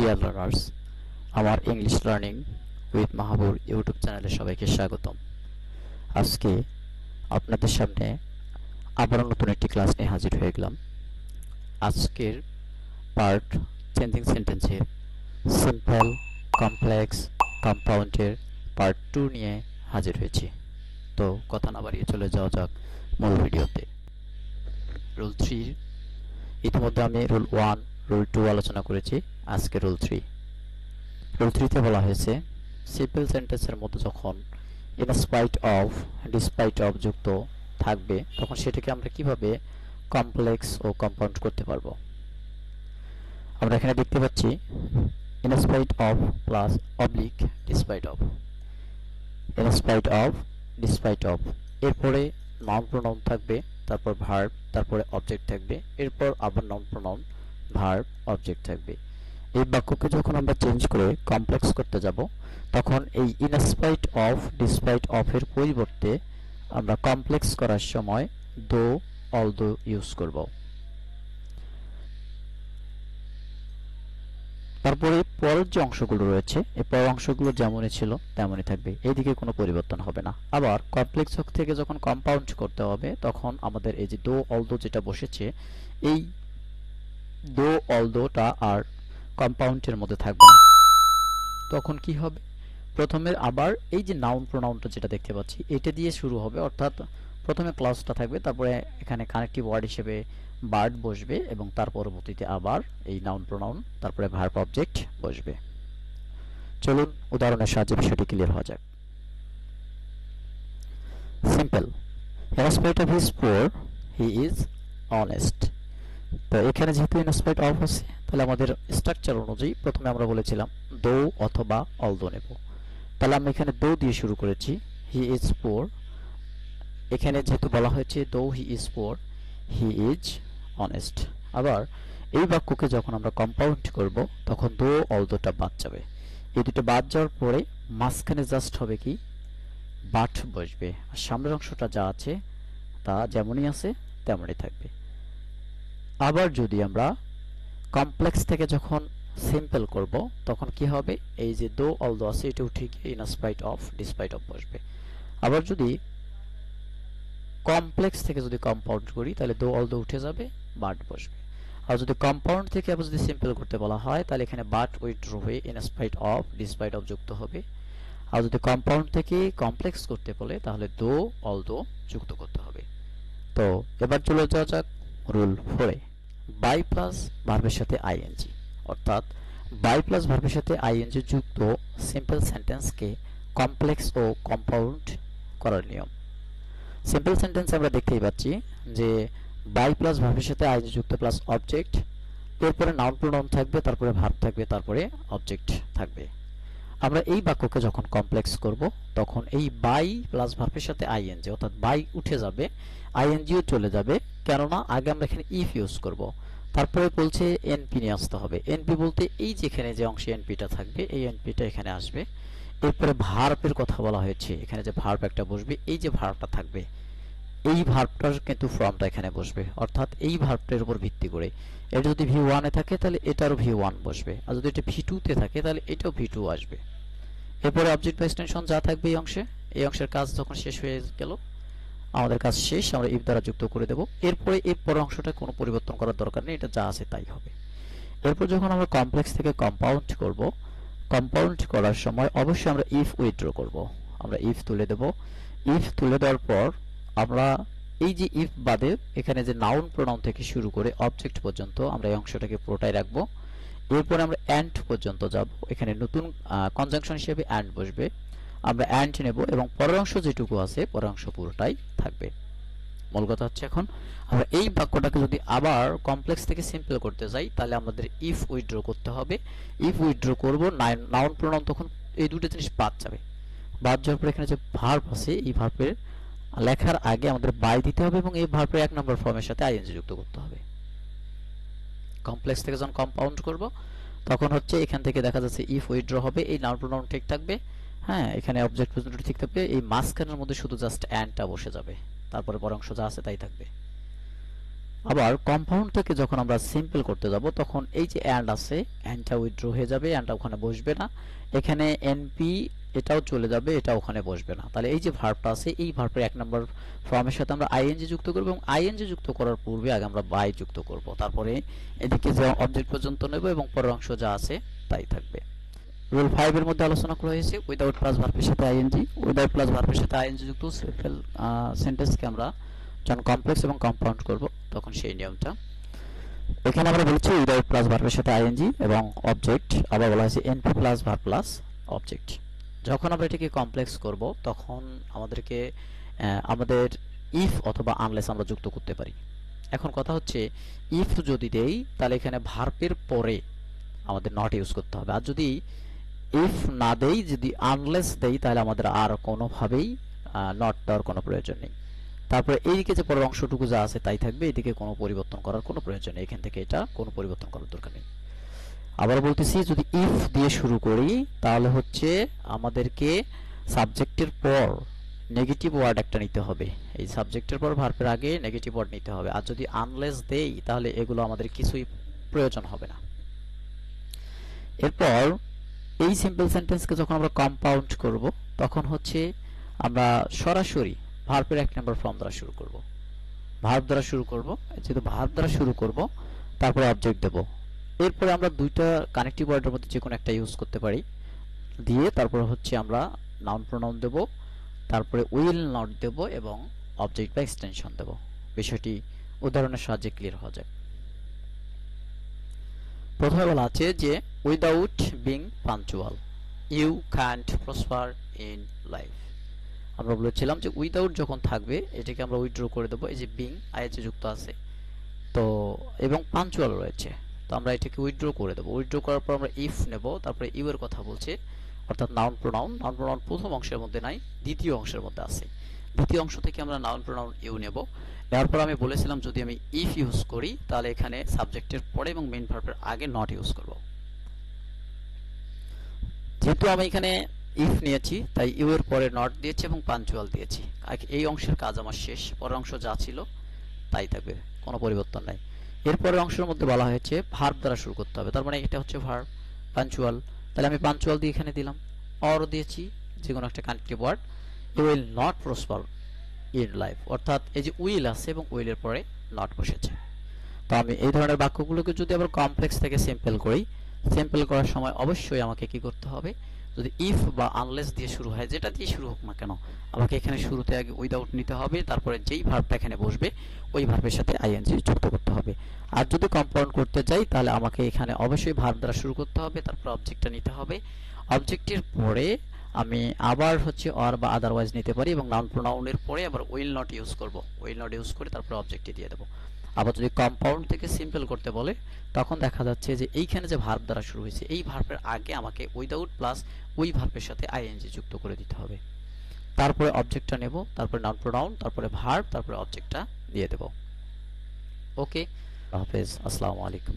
Dear learners, আমার English learning with Mahabur YouTube চ্যানেলে সবাইকে স্বাগতম। আজকে আপনাদের সামনে আবারও নতুন একটি ক্লাস নিয়ে হাজির হয়ে গেলাম। আজকের পার্ট চেঞ্জিং সেন্টেন্সের সিম্পল, কমপ্লেক্স, কম্পাউন্ডের পার্ট 2 নিয়ে হাজির হয়েছি। তো কথা না বাড়িয়ে চলে যাওয়া যাক মূল ভিডিওতে। রুল 3 ইতিমধ্যে আমি রুল 1, রুল 2 আলোচনা করেছি। আজকে রুল 3। রুল 3 তে বলা হয়েছে সিম্পল সেন্টেন্সের মধ্যে যখন in spite of, despite of যুক্ত থাকবে তখন সেটাকে আমরা কিভাবে কমপ্লেক্স ও কম্পাউন্ড করতে পারবো। আমরা এখানে দেখতে পাচ্ছি in spite of plus oblique despite of. In spite of, despite of, এরপরে নাউন প্রোনাউন থাকবে, তারপর ভার্ব, তারপরে অবজেক্ট থাকবে, এরপর আবার নাউন প্রোনাউন, ভার্ব, অবজেক্ট থাকবে। এই বাক্যকে যখন আমরা চেঞ্জ করে কমপ্লেক্স করতে যাব তখন এই in spite of, despite of এর পরিবর্তে আমরা কমপ্লেক্স করার সময় দো, অলদো ইউজ করব। তারপরে পরের যে অংশগুলো রয়েছে এই পরের অংশগুলো যেমনই ছিল তেমনই থাকবে, এইদিকে কোনো পরিবর্তন হবে না। আবার কমপ্লেক্স থেকে যখন কম্পাউন্ড করতে হবে তখন আমাদের এই যে দো, অলদো যেটা বসেছে এই দো, অলদোটা আর কম্পাউন্ডের মধ্যে থাকবে না। তখন কি হবে, প্রথমে আবার এই যে নাউন প্রোনাউনটা যেটা দেখতে পাচ্ছি এটা দিয়ে শুরু হবে, অর্থাৎ প্রথমে ক্লজটা থাকবে, তারপরে এখানে কানেক্টিভ ওয়ার্ড হিসেবে বার্ড বসবে এবং তার পরবর্তীতে আবার এই নাউন প্রোনাউন, তারপরে ভার্ব, অবজেক্ট বসবে। চলুন উদাহরণের সাহায্যে বিষয়টি ক্লিয়ার হওয়া যাক। Simple, in spite of his poor he is honest. তো এখানে যেহেতু ইন স্পাইট অফ আছে তাহলে আমাদের স্ট্রাকচার অনুযায়ী প্রথমে আমরা বলেছিলাম দো অথবা অলদো নেব। তাহলে আমরা এখানে দো দিয়ে শুরু করেছি, হি ইজ পুয়ার। এখানে যেহেতু বলা হয়েছে দো he is poor he is honest. আবার এই বাক্যকে যখন আমরা কম্পাউন্ড করব তখন দো, অলদোটা বাদ যাবে। এই দুটো বাদ যাওয়ার পরে মাঝখানে জাস্ট হবে কি বাট বসবে, আর সামনের অংশটা যা আছে তা যেমনই আছে তেমনই থাকবে। আবার যদি আমরা কমপ্লেক্স থেকে যখন সিম্পল করব তখন কি হবে, এই যে দো, অলদো আছে এটা উঠে গিয়ে in spite of, despite of বসবে। আবার যদি কমপ্লেক্স থেকে যদি কম্পাউন্ড করি তাহলে দো, অলদো উঠে যাবে, বাট বসবে। আর যদি কম্পাউন্ড থেকে আবার যদি সিম্পল করতে বলা হয় তাহলে এখানে বাট উইথড্র হয়ে in spite of, despite of যুক্ত হবে। আর যদি কম্পাউন্ড থেকে কমপ্লেক্স করতে বলে তাহলে দো, অলদো যুক্ত করতে হবে। তো এবার চলে যাওয়া যাক রুল 4 এ। বাই প্লাস ভার্বের সাথে আইএনজি, অর্থাৎ বাই প্লাস ভার্বের সাথে আইএনজি যুক্ত সিম্পল সেন্টেন্সকে কমপ্লেক্স ও কম্পাউন্ড করার নিয়ম। সিম্পল সেন্টেন্স আমরা দেখতেই পাচ্ছি যে বাই প্লাস ভার্বের সাথে আইএনজি যুক্ত প্লাস অবজেক্ট, এরপরে নাউন প্রোনাউন থাকবে, তারপরে ভার্ব থাকবে, তারপরে অবজেক্ট থাকবে। আমরা এই বাক্যকে যখন কমপ্লেক্স করব তখন এই বাই প্লাস ভার্বের সাথে আইএনজি, অর্থাৎ বাই উঠে যাবে, আইএনজিও চলে যাবে, কেননা আগে আমরা এখানে ইফ ইউজ করব। তারপরে বলছে এনপি নিয়ে আসতে হবে। এনপি বলতে এই যেখানে যে অংশে এনপিটা থাকবে এই এনপিটা এখানে আসবে। এরপরে ভার্বের কথা বলা হয়েছে, এখানে যে ভার্ব একটা বসবে, এই যে ভার্বটা থাকবে এই ভার্বটার কিন্তু ফর্মটা এখানে বসবে, অর্থাৎ এই ভার্বটার উপর ভিত্তি করে এটা যদি ভি1 এ থাকে তাহলে এটারও ভি1 বসবে, আর যদি এটা ভি2 তে থাকে তাহলে এটাও ভি2 আসবে। এরপরে অবজেক্ট বা এক্সটেনশন যা থাকবে এই অংশে, এই অংশের কাজ যখন শেষ হয়ে গেল, আমাদের কাজ শেষ, আমরা ইফ দ্বারা যুক্ত করে দেব। এরপরে এই পরের অংশটা কোনো পরিবর্তন করার দরকার নেই, এটা যা আছে তাই হবে। এরপর যখন আমরা কমপ্লেক্স থেকে কম্পাউন্ড করব, কম্পাউন্ড করার সময় অবশ্যই আমরা ইফ উইথড্র করব। আমরা ইফ তুলে দেব। ইফ তুলে দেওয়ার পর আমরা এই যে ইফ বাদে এখানে যে নাউন প্রোনাউন থেকে শুরু করে অবজেক্ট পর্যন্ত আমরা এই অংশটাকে পুরোটাই রাখবো। এরপরে আমরা অ্যান্ড পর্যন্ত যাব, এখানে নতুন কনজাংশন হিসেবে অ্যান্ড বসবে, আমরা অ্যান্ড নেব এবং পরের অংশ যেটুকু আছে পরের অংশ পুরোটাই থাকবে। মূল কথা হচ্ছে এখন আমরা এই বাক্যটাকে যদি আবার কমপ্লেক্স থেকে সিম্পল করতে যাই তাহলে আমাদের ইফ উইথড্র করতে হবে। ইফ উইথড্র করব, নাউন প্রোনাউন তখন এই দুটো জিনিস বাদ যাবে। বাদ যাওয়ার পর এখানে যে ভার্ব আছে এই ভার্বের লেখার আগে আমাদের বাই দিতে হবে এবং এই ভার্বের 1 নম্বর ফর্মের সাথে আইএনজি যুক্ত করতে হবে। কমপ্লেক্স থেকে যখন কম্পাউন্ড করব তখন হচ্ছে এখান থেকে দেখা যাচ্ছে ইফ উইথড্র হবে, এই নাউন প্রোনাউন ঠিক থাকবে, হ্যাঁ এখানে অবজেক্ট পর্যন্ত ঠিক থাকবে, এই মাঝখানের মধ্যে শুধু জাস্ট অ্যান্ডটা বসে যাবে, তারপরে পরের অংশ যা আছে তাই থাকবে। আবার কম্পাউন্ড থেকে যখন আমরা সিম্পল করতে যাব তখন এই যে অ্যান্ড আছে, অ্যান্ডটা উইথড্র হয়ে যাবে, অ্যান্ডটা ওখানে বসবে না। এখানে এনপি এটাও চলে যাবে, এটা ওখানে বসবে না। তাহলে এই যে ভার্বটা আছে, এই ভার্বের 1 নম্বর ফর্মের সাথে আমরা আইএনজি যুক্ত করব, এবং আইএনজি যুক্ত করার পূর্বে আগে আমরা বাই যুক্ত করব, তারপরে এদিকে যে অবজেক্ট পর্যন্ত নেব এবং পরের অংশ যা আছে তাই থাকবে। রুল 5 এর মধ্যে আলোচনা করা হয়েছে উইদাউট প্লাস ভার্বের সাথে আইএনজি, উইদাউট প্লাস ভার্বের সাথে আইএনজি যুক্ত সিম্পল সেন্টেন্সকে আমরা যখন কমপ্লেক্স এবং কম্পাউন্ড করব তখন সেই নিয়মটা। এখানে আমরা বলেছি উইদাউট প্লাস ভার্বের সাথে আইএনজি এবং অবজেক্ট, আবার বলা হয়েছে NP plus verb plus object. যখন আমরা এটাকে কমপ্লেক্স করব তখন আমাদেরকে আমাদের ইফ অথবা আনলেস আমরা যুক্ত করতে পারি। এখন কথা হচ্ছে ইফ যদি দেই তাহলে এখানে ভার্বের পরে আমাদের নট ইউজ করতে হবে, আর যদি ইফ না দেই, যদি আনলেস দেই, তাহলে আমাদের আর কোনোভাবেই নট দেওয়ার কোনো প্রয়োজন নেই। তারপরে এইদিকে যে পরের অংশটুকু যা আছে তাই থাকবে, এদিকে কোনো পরিবর্তন করার কোনো প্রয়োজন নেই, এখান থেকে এটা কোনো পরিবর্তন করার দরকার নেই। আবার বলতেছি যদি ইফ দিয়ে শুরু করি তাহলে হচ্ছে আমাদেরকে সাবজেক্টের পর নেগেটিভ ওয়ার্ড একটা নিতে হবে, এই সাবজেক্টের পর ভার্বের আগে নেগেটিভ ওয়ার্ড নিতে হবে। আর যদি আনলেস দেই তাহলে এগুলো আমাদের কিছুই প্রয়োজন হবে না। এরপর এই সিম্পল সেন্টেন্সকে যখন আমরা কম্পাউন্ড করব তখন হচ্ছে আমরা সরাসরি ভার্বের 1 নম্বর ফর্ম দ্বারা শুরু করব, ভার্ব দ্বারা শুরু করব। যেহেতু ভার্ব দ্বারা শুরু করব তারপরে অবজেক্ট দেব। এরপরে আমরা দুইটা কানেক্টিভ ওয়ার্ডের মধ্যে যে কোনো একটা ইউজ করতে পারি, দিয়ে তারপরে হচ্ছে আমরা নাউন প্রোনাউন দেব, তারপরে উইল নট দেব এবং অবজেক্ট বা এক্সটেনশন দেব। বিষয়টি উদাহরণের সাহায্যে ক্লিয়ার হয়ে যায়। প্রথমে বলা আছে যে without being punctual you can't prosper in life. আমরা বলেছিলাম যে উইদাউট যখন থাকবে এটাকে আমরা উইথড্র করে দেবো, এই যে বিং আইএচএ যুক্ত আছে তো এবং পাঞ্চুয়াল রয়েছে, তো আমরা এটাকে উইথড্র করে দেবো। উইথড্র করার পর আমরা ইফ নেব, তারপরে ইউ এর কথা বলছে, অর্থাৎ নাউন প্রোনাউন। নাউন প্রোনাউন প্রথম অংশের মধ্যে নাই, দ্বিতীয় অংশের মধ্যে আছে। দ্বিতীয় অংশ থেকে আমরা নাউন প্রোনাউন ইউ নেব। নেওয়ার পর আমি বলেছিলাম যদি আমি ইফ ইউজ করি তাহলে এখানে সাবজেক্টের পরে এবং মেইন ভার্বের আগে নট ইউজ করব। যেহেতু আমি এখানে ইফ নিয়েছি তাই ইউ এর পরে নট দিয়েছি এবং পাঞ্চুয়াল দিয়েছি। এই অংশের কাজ আমার শেষ, পরের অংশ যা ছিল তাই থাকবে, কোনো পরিবর্তন নাই। এরপরের অংশের মধ্যে বলা হয়েছে ভার্ব দ্বারা শুরু করতে হবে, তার মানে এটা হচ্ছে ভার্ব পাঞ্চুয়াল, তাহলে আমি পাঞ্চুয়াল দিয়ে এখানে দিলাম, অর দিয়েছি যে কোনো একটা connective word, you will not prosper in life, অর্থাৎ এই যে উইল আছে এবং উইলের পরে নট বসেছে। তো আমি এই ধরনের বাক্যগুলোকে যদি আবার কমপ্লেক্স থেকে সিম্পল করি, সিম্পল করার সময় অবশ্যই আমাকে কি করতে হবে, যদি ইফ বা আনলেস দিয়ে শুরু হয়, যেটা দিয়ে শুরু হোক না কেন, আমাকে এখানে শুরুতে আগে উইদাউট নিতে হবে, তারপরে যেই ভার্বটা এখানে বসবে ওই ভার্বের সাথে আইএনজি যুক্ত করতে হবে। আর যদি কম্পাউন্ড করতে চাই তাহলে আমাকে এখানে অবশ্যই ভার্ব দ্বারা শুরু করতে হবে, তারপর অবজেক্টটা নিতে হবে, অবজেক্টের পরে আমি আবার হচ্ছে অর বা আদারওয়াইজ নিতে পারি, এবং নাউন প্রোনাউনের পরে আবার উইল নট ইউজ করব, উইল নট ইউজ করে তারপর অবজেক্টে দিয়ে দেবো। আবার যদি কম্পাউন্ড থেকে সিম্পল করতে বলে তখন দেখা যাচ্ছে যে এইখানে যে ভার্ব দ্বারা শুরু হয়েছে এই ভার্বের আগে আমাকে উইদাউট প্লাস ওই ভার্বের সাথে আইএনজি যুক্ত করে দিতে হবে, তারপরে অবজেক্টটা নেব, তারপরে নাউন প্রোনাউন, তারপরে ভার্ব, তারপরে অবজেক্টটা দিয়ে দেব। ওকে, হাফেজ, আসসালামু আলাইকুম।